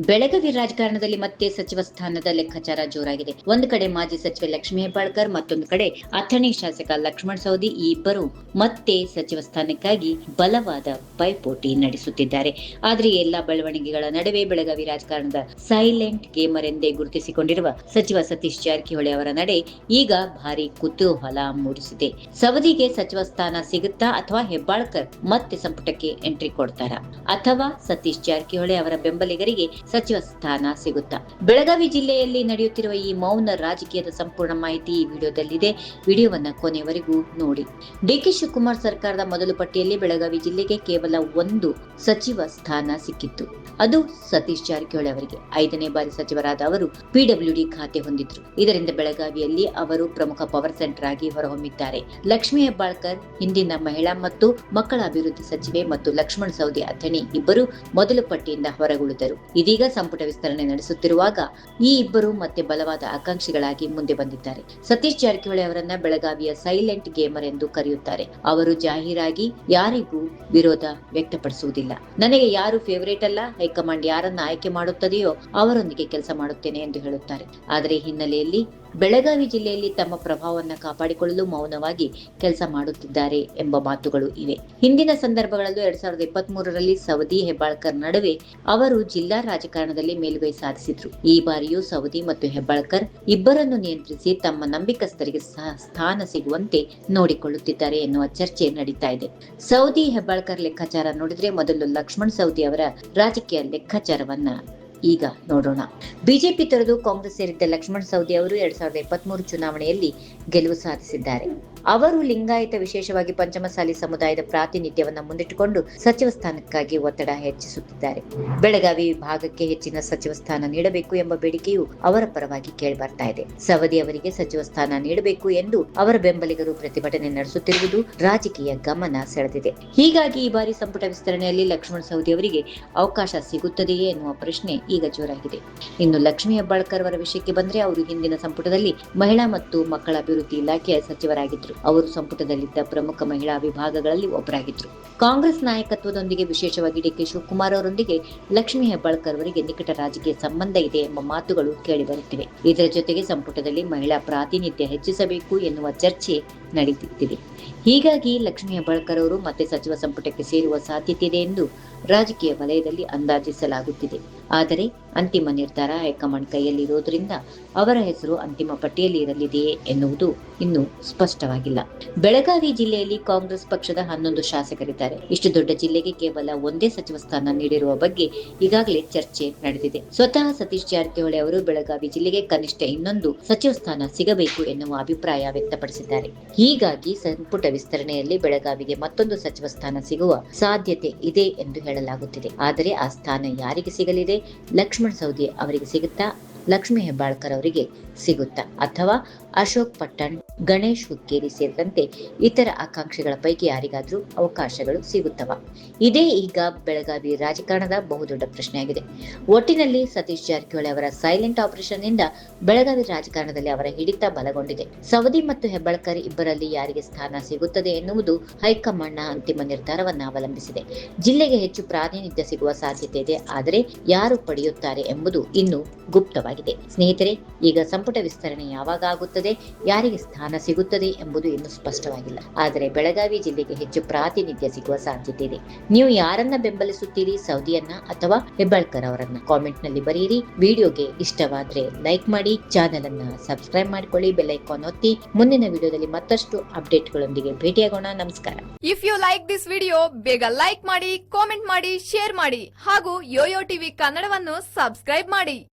ಬೆಳಗಾವಿ ರಾಜಕಾರಣದಲ್ಲಿ ಮತ್ತೆ ಸಚಿವ ಸ್ಥಾನದ ಲೆಕ್ಕಾಚಾರ ಜೋರಾಗಿದೆ. ಒಂದು ಕಡೆ ಮಾಜಿ ಸಚಿವೆ ಲಕ್ಷ್ಮೀ ಹೆಬ್ಬಾಳ್ಕರ್, ಮತ್ತೊಂದು ಕಡೆ ಅಥಣಿ ಶಾಸಕ ಲಕ್ಷ್ಮಣ್ ಸವದಿ ಈ ಇಬ್ಬರು ಮತ್ತೆ ಸಚಿವ ಸ್ಥಾನಕ್ಕಾಗಿ ಬಲವಾದ ಪೈಪೋಟಿ ನಡೆಸುತ್ತಿದ್ದಾರೆ. ಆದರೆ ಎಲ್ಲಾ ಬೆಳವಣಿಗೆಗಳ ನಡುವೆ ಬೆಳಗಾವಿ ರಾಜಕಾರಣದ ಸೈಲೆಂಟ್ ಗೇಮರ್ ಎಂದೇ ಗುರುತಿಸಿಕೊಂಡಿರುವ ಸಚಿವ ಸತೀಶ್ ಜಾರಕಿಹೊಳಿ ಅವರ ನಡೆ ಈಗ ಭಾರಿ ಕುತೂಹಲ ಮೂಡಿಸಿದೆ. ಸವದಿಗೆ ಸಚಿವ ಸ್ಥಾನ ಸಿಗುತ್ತಾ ಅಥವಾ ಹೆಬ್ಬಾಳ್ಕರ್ ಮತ್ತೆ ಸಂಪುಟಕ್ಕೆ ಎಂಟ್ರಿ ಕೊಡ್ತಾರಾ ಅಥವಾ ಸತೀಶ್ ಜಾರಕಿಹೊಳಿ ಅವರ ಬೆಂಬಲಿಗರಿಗೆ ಸಚಿವ ಸ್ಥಾನ ಸಿಗುತ್ತಾ? ಬೆಳಗಾವಿ ಜಿಲ್ಲೆಯಲ್ಲಿ ನಡೆಯುತ್ತಿರುವ ಈ ಮೌನ ರಾಜಕೀಯದ ಸಂಪೂರ್ಣ ಮಾಹಿತಿ ಈ ವಿಡಿಯೋದಲ್ಲಿದೆ. ವಿಡಿಯೋವನ್ನ ಕೊನೆಯವರೆಗೂ ನೋಡಿ. ಡಿಕೆ ಶಿವಕುಮಾರ್ ಸರ್ಕಾರದ ಮೊದಲ ಪಟ್ಟಿಯಲ್ಲಿ ಬೆಳಗಾವಿ ಜಿಲ್ಲೆಗೆ ಕೇವಲ ಒಂದು ಸಚಿವ ಸ್ಥಾನ ಸಿಕ್ಕಿತ್ತು. ಅದು ಸತೀಶ್ ಜಾರಕಿಹೊಳಿ ಅವರಿಗೆ. 5ನೇ ಬಾರಿ ಸಚಿವರಾದ ಅವರು ಪಿಡಬ್ಲ್ಯೂಡಿ ಖಾತೆ ಹೊಂದಿದ್ರು. ಇದರಿಂದ ಬೆಳಗಾವಿಯಲ್ಲಿ ಅವರು ಪ್ರಮುಖ ಪವರ್ ಸೆಂಟರ್ ಆಗಿ ಹೊರಹೊಮ್ಮಿದ್ದಾರೆ. ಲಕ್ಷ್ಮೀ ಹೆಬ್ಬಾಳ್ಕರ್ ಹಿಂದಿನ ಮಹಿಳಾ ಮತ್ತು ಮಕ್ಕಳ ಅಭಿವೃದ್ಧಿ ಸಚಿವೆ ಮತ್ತು ಲಕ್ಷ್ಮಣ್ ಸವದಿ ಅಥಣಿ ಇಬ್ಬರು ಮೊದಲ ಪಟ್ಟಿಯಿಂದ ಹೊರಗುಳಿದರು. ಇದೀಗ ಸಂಪುಟ ವಿಸ್ತರಣೆ ನಡೆಸುತ್ತಿರುವಾಗ ಈ ಇಬ್ಬರು ಮತ್ತೆ ಬಲವಾದ ಆಕಾಂಕ್ಷಿಗಳಾಗಿ ಮುಂದೆ ಬಂದಿದ್ದಾರೆ. ಸತೀಶ್ ಜಾರಕಿಹೊಳಿ ಅವರನ್ನ ಬೆಳಗಾವಿಯ ಸೈಲೆಂಟ್ ಗೇಮರ್ ಎಂದು ಕರೆಯುತ್ತಾರೆ. ಅವರು ಜಾಹೀರಾಗಿ ಯಾರಿಗೂ ವಿರೋಧ ವ್ಯಕ್ತಪಡಿಸುವುದಿಲ್ಲ. ನನಗೆ ಯಾರು ಫೇವರೇಟ್ ಅಲ್ಲ, ಹೈಕಮಾಂಡ್ ಯಾರನ್ನ ಆಯ್ಕೆ ಮಾಡುತ್ತದೆಯೋ ಅವರೊಂದಿಗೆ ಕೆಲಸ ಮಾಡುತ್ತೇನೆ ಎಂದು ಹೇಳುತ್ತಾರೆ. ಆದರೆ ಹಿನ್ನೆಲೆಯಲ್ಲಿ ಬೆಳಗಾವಿ ಜಿಲ್ಲೆಯಲ್ಲಿ ತಮ್ಮ ಪ್ರಭಾವವನ್ನು ಕಾಪಾಡಿಕೊಳ್ಳಲು ಮೌನವಾಗಿ ಕೆಲಸ ಮಾಡುತ್ತಿದ್ದಾರೆ ಎಂಬ ಮಾತುಗಳು ಇವೆ. ಹಿಂದಿನ ಸಂದರ್ಭಗಳಲ್ಲೂ 2023ರಲ್ಲಿ ಸವದಿ ಹೆಬ್ಬಾಳ್ಕರ್ ನಡುವೆ ಅವರು ಜಿಲ್ಲಾ ರಾಜಕಾರಣದಲ್ಲಿ ಮೇಲುಗೈ ಸಾಧಿಸಿದ್ರು. ಈ ಬಾರಿಯೂ ಸವದಿ ಮತ್ತು ಹೆಬ್ಬಾಳ್ಕರ್ ಇಬ್ಬರನ್ನು ನಿಯಂತ್ರಿಸಿ ತಮ್ಮ ನಂಬಿಕಸ್ಥರಿಗೆ ಸ್ಥಾನ ಸಿಗುವಂತೆ ನೋಡಿಕೊಳ್ಳುತ್ತಿದ್ದಾರೆ ಎನ್ನುವ ಚರ್ಚೆ ನಡೀತಾ ಇದೆ. ಸವದಿ ಹೆಬ್ಬಾಳ್ಕರ್ ಲೆಕ್ಕಾಚಾರ ನೋಡಿದ್ರೆ ಮೊದಲು ಲಕ್ಷ್ಮಣ್ ಸವದಿ ಅವರ ರಾಜಕೀಯ ಲೆಕ್ಕಾಚಾರವನ್ನ ಈಗ ನೋಡೋಣ. ಬಿಜೆಪಿ ತೊರೆದು ಕಾಂಗ್ರೆಸ್ ಸೇರಿದ್ದ ಲಕ್ಷ್ಮಣ್ ಸವದಿ ಅವರು 2023 ಚುನಾವಣೆಯಲ್ಲಿ ಗೆಲುವು ಸಾಧಿಸಿದ್ದಾರೆ. ಅವರು ಲಿಂಗಾಯತ, ವಿಶೇಷವಾಗಿ ಪಂಚಮಸಾಲಿ ಸಮುದಾಯದ ಪ್ರಾತಿನಿಧ್ಯವನ್ನ ಮುಂದಿಟ್ಟುಕೊಂಡು ಸಚಿವ ಸ್ಥಾನಕ್ಕಾಗಿ ಒತ್ತಡ ಹೆಚ್ಚಿಸುತ್ತಿದ್ದಾರೆ. ಬೆಳಗಾವಿ ವಿಭಾಗಕ್ಕೆ ಹೆಚ್ಚಿನ ಸಚಿವ ಸ್ಥಾನ ನೀಡಬೇಕು ಎಂಬ ಬೇಡಿಕೆಯು ಅವರ ಪರವಾಗಿ ಕೇಳಿಬರ್ತಾ ಇದೆ. ಸವದಿ ಅವರಿಗೆ ಸಚಿವ ಸ್ಥಾನ ನೀಡಬೇಕು ಎಂದು ಅವರ ಬೆಂಬಲಿಗರು ಪ್ರತಿಭಟನೆ ನಡೆಸುತ್ತಿರುವುದು ರಾಜಕೀಯ ಗಮನ ಸೆಳೆದಿದೆ. ಹೀಗಾಗಿ ಈ ಬಾರಿ ಸಂಪುಟ ವಿಸ್ತರಣೆಯಲ್ಲಿ ಲಕ್ಷ್ಮಣ್ ಸವದಿ ಅವರಿಗೆ ಅವಕಾಶ ಸಿಗುತ್ತದೆಯೇ ಎನ್ನುವ ಪ್ರಶ್ನೆ ಈಗ ಜೋರಾಗಿದೆ. ಇನ್ನು ಲಕ್ಷ್ಮೀ ಹೆಬ್ಬಾಳ್ಕರ್ ಅವರ ವಿಷಯಕ್ಕೆ ಬಂದ್ರೆ ಅವರು ಹಿಂದಿನ ಸಂಪುಟದಲ್ಲಿ ಮಹಿಳಾ ಮತ್ತು ಮಕ್ಕಳ ಅಭಿವೃದ್ಧಿ ಇಲಾಖೆಯ ಸಚಿವರಾಗಿದ್ದರು. ಅವರು ಸಂಪುಟದಲ್ಲಿದ್ದ ಪ್ರಮುಖ ಮಹಿಳಾ ವಿಭಾಗಗಳಲ್ಲಿ ಒಬ್ಬರಾಗಿದ್ದರು. ಕಾಂಗ್ರೆಸ್ ನಾಯಕತ್ವದೊಂದಿಗೆ, ವಿಶೇಷವಾಗಿ ಡಿಕೆ ಶಿವಕುಮಾರ್ ಅವರೊಂದಿಗೆ ಲಕ್ಷ್ಮೀ ಹೆಬ್ಬಾಳ್ಕರ್ ಅವರಿಗೆ ನಿಕಟ ರಾಜಕೀಯ ಸಂಬಂಧ ಇದೆ ಎಂಬ ಮಾತುಗಳು ಕೇಳಿಬರುತ್ತಿವೆ. ಇದರ ಜೊತೆಗೆ ಸಂಪುಟದಲ್ಲಿ ಮಹಿಳಾ ಪ್ರಾತಿನಿಧ್ಯ ಹೆಚ್ಚಿಸಬೇಕು ಎನ್ನುವ ಚರ್ಚೆ ನಡೆಯುತ್ತಿದೆ. ಹೀಗಾಗಿ ಲಕ್ಷ್ಮೀ ಹೆಬ್ಬಾಳ್ಕರ್ ಅವರು ಮತ್ತೆ ಸಚಿವ ಸಂಪುಟಕ್ಕೆ ಸೇರುವ ಸಾಧ್ಯತೆ ಇದೆ ಎಂದು ರಾಜಕೀಯ ವಲಯದಲ್ಲಿ ಅಂದಾಜಿಸಲಾಗುತ್ತಿದೆ. ಆದರೆ ಅಂತಿಮ ನಿರ್ಧಾರ ಹೈಕಮಾಂಡ್ ಕೈಯಲ್ಲಿರುವುದರಿಂದ ಅವರ ಹೆಸರು ಅಂತಿಮ ಪಟ್ಟಿಯಲ್ಲಿ ಇರಲಿದೆಯೇ ಎನ್ನುವುದು ಇನ್ನೂ ಸ್ಪಷ್ಟವಾಗಿಲ್ಲ. ಬೆಳಗಾವಿ ಜಿಲ್ಲೆಯಲ್ಲಿ ಕಾಂಗ್ರೆಸ್ ಪಕ್ಷದ 11 ಶಾಸಕರಿದ್ದಾರೆ. ಇಷ್ಟು ದೊಡ್ಡ ಜಿಲ್ಲೆಗೆ ಕೇವಲ ಒಂದೇ ಸಚಿವ ಸ್ಥಾನ ನೀಡಿರುವ ಬಗ್ಗೆ ಈಗಾಗಲೇ ಚರ್ಚೆ ನಡೆದಿದೆ. ಸ್ವತಃ ಸತೀಶ್ ಜಾರಕಿಹೊಳಿ ಅವರು ಬೆಳಗಾವಿ ಜಿಲ್ಲೆಗೆ ಕನಿಷ್ಠ ಇನ್ನೊಂದು ಸಚಿವ ಸ್ಥಾನ ಸಿಗಬೇಕು ಎನ್ನುವ ಅಭಿಪ್ರಾಯ ವ್ಯಕ್ತಪಡಿಸಿದ್ದಾರೆ. ಹೀಗಾಗಿ ಸಂಪುಟ ವಿಸ್ತರಣೆಯಲ್ಲಿ ಬೆಳಗಾವಿಗೆ ಮತ್ತೊಂದು ಸಚಿವ ಸ್ಥಾನ ಸಿಗುವ ಸಾಧ್ಯತೆ ಇದೆ ಎಂದು ಹೇಳಲಾಗುತ್ತಿದೆ. ಆದರೆ ಆ ಸ್ಥಾನ ಯಾರಿಗೆ ಸಿಗಲಿದೆ? ಲಕ್ಷ್ಮಣ್ ಸವದಿ ಅವರಿಗೆ ಸಿಗುತ್ತಾ? ಲಕ್ಷ್ಮೀ ಹೆಬ್ಬಾಳ್ಕರ್ ಅವರಿಗೆ ಸಿಗುತ್ತಾ? ಅಥವಾ ಅಶೋಕ್ ಪಟ್ಟಣ್, ಗಣೇಶ್ ಹುಕ್ಕೇರಿ ಸೇರಿದಂತೆ ಇತರ ಆಕಾಂಕ್ಷಿಗಳ ಪೈಕಿ ಯಾರಿಗಾದ್ರೂ ಅವಕಾಶಗಳು ಸಿಗುತ್ತವಾ? ಇದೇ ಈಗ ಬೆಳಗಾವಿ ರಾಜಕಾರಣದ ಬಹುದೊಡ್ಡ ಪ್ರಶ್ನೆಯಾಗಿದೆ. ಒಟ್ಟಿನಲ್ಲಿ ಸತೀಶ್ ಜಾರಕಿಹೊಳಿ ಅವರ ಸೈಲೆಂಟ್ ಆಪರೇಷನ್ ನಿಂದ ಬೆಳಗಾವಿ ರಾಜಕಾರಣದಲ್ಲಿ ಅವರ ಹಿಡಿತ ಬಲಗೊಂಡಿದೆ. ಸವದಿ ಮತ್ತು ಹೆಬ್ಬಾಳ್ಕರ್ ಇಬ್ಬರಲ್ಲಿ ಯಾರಿಗೆ ಸ್ಥಾನ ಸಿಗುತ್ತದೆ ಎನ್ನುವುದು ಹೈಕಮಾಂಡ್ನ ಅಂತಿಮ ನಿರ್ಧಾರವನ್ನು ಅವಲಂಬಿಸಿದೆ. ಜಿಲ್ಲೆಗೆ ಹೆಚ್ಚು ಪ್ರಾತಿನಿಧ್ಯ ಸಿಗುವ ಸಾಧ್ಯತೆ ಇದೆ. ಆದರೆ ಯಾರು ಪಡೆಯುತ್ತಾರೆ ಎಂಬುದು ಇನ್ನೂ ಗುಪ್ತವಾಗಿದೆ. ಸ್ನೇಹಿತರೆ, ಈಗ ಸಂಪುಟ ವಿಸ್ತರಣೆ ಯಾವಾಗ ಆಗುತ್ತದೆ, ಯಾರಿಗೆ ಸ್ಥಾನ ಸಿಗುತ್ತದೆ ಎಂಬುದು ಇನ್ನೂ ಸ್ಪಷ್ಟವಾಗಿಲ್ಲ. ಆದರೆ ಬೆಳಗಾವಿ ಜಿಲ್ಲೆಗೆ ಹೆಚ್ಚು ಪ್ರಾತಿನಿಧ್ಯ ಸಿಗುವ ಸಾಧ್ಯತೆ ಇದೆ. ನೀವು ಯಾರನ್ನ ಬೆಂಬಲಿಸುತ್ತೀರಿ, ಸವದಿಯನ್ನ ಅಥವಾ ಹೆಬ್ಬಾಳ್ಕರ್ ಅವರನ್ನ? ಕಾಮೆಂಟ್ ನಲ್ಲಿ ಬರೆಯಿರಿ. ವಿಡಿಯೋಗೆ ಇಷ್ಟವಾದ್ರೆ ಲೈಕ್ ಮಾಡಿ, ಚಾನೆಲ್ ಅನ್ನ ಸಬ್ಸ್ಕ್ರೈಬ್ ಮಾಡಿಕೊಳ್ಳಿ, ಬೆಲ್ ಐಕಾನ್ ಒತ್ತಿ. ಮುಂದಿನ ವಿಡಿಯೋದಲ್ಲಿ ಮತ್ತಷ್ಟು ಅಪ್ಡೇಟ್ಗಳೊಂದಿಗೆ ಭೇಟಿಯಾಗೋಣ. ನಮಸ್ಕಾರ. If you like this video, ಬೇಗ ಲೈಕ್ ಮಾಡಿ, ಕಾಮೆಂಟ್ ಮಾಡಿ, ಶೇರ್ ಮಾಡಿ ಹಾಗೂ ಯೋಯೋ ಟಿವಿ ಕನ್ನಡವನ್ನು ಸಬ್ಸ್ಕ್ರೈಬ್ ಮಾಡಿ.